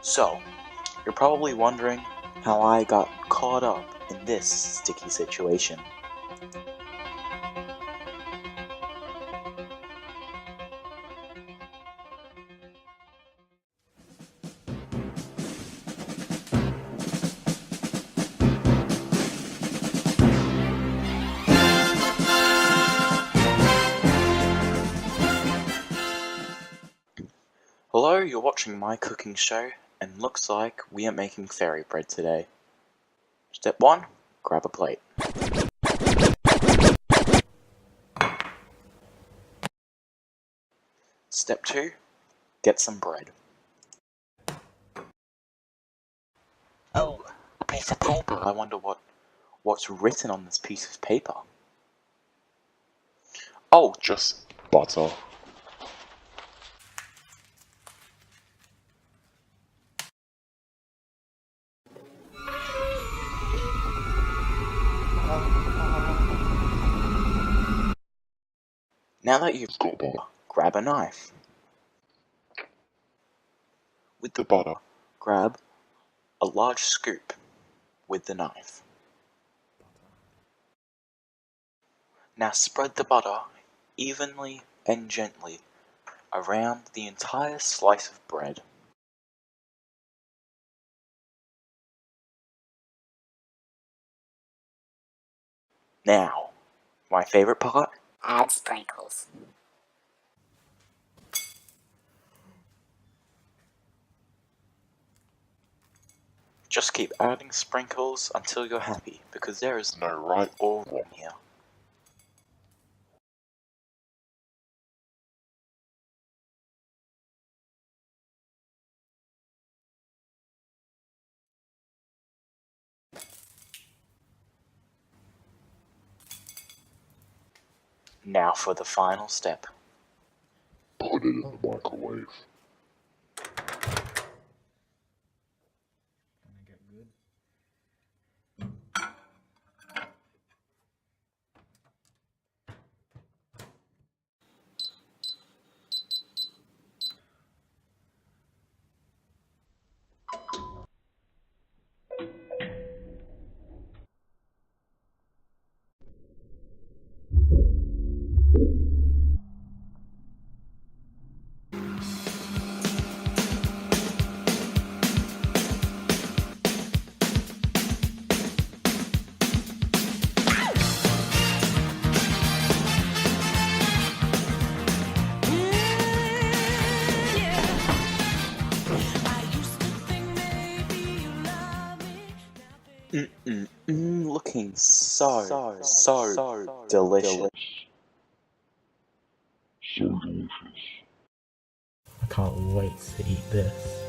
So, you're probably wondering how I got caught up in this sticky situation. Hello, you're watching my cooking show, and looks like we are making fairy bread today. Step 1, grab a plate. Step 2, get some bread. Oh, a piece of paper. I wonder what's written on this piece of paper. Oh, Just butter. now that you've Got butter. grab a knife. With The butter. grab a large scoop with the knife. Now spread the butter evenly and gently around the entire slice of bread. Now, my favorite part? Add sprinkles. Just keep adding sprinkles until you're happy, because there is no right or wrong here. Now for the final step. Put it in the microwave. Looking so delicious. So delicious. I can't wait to eat this.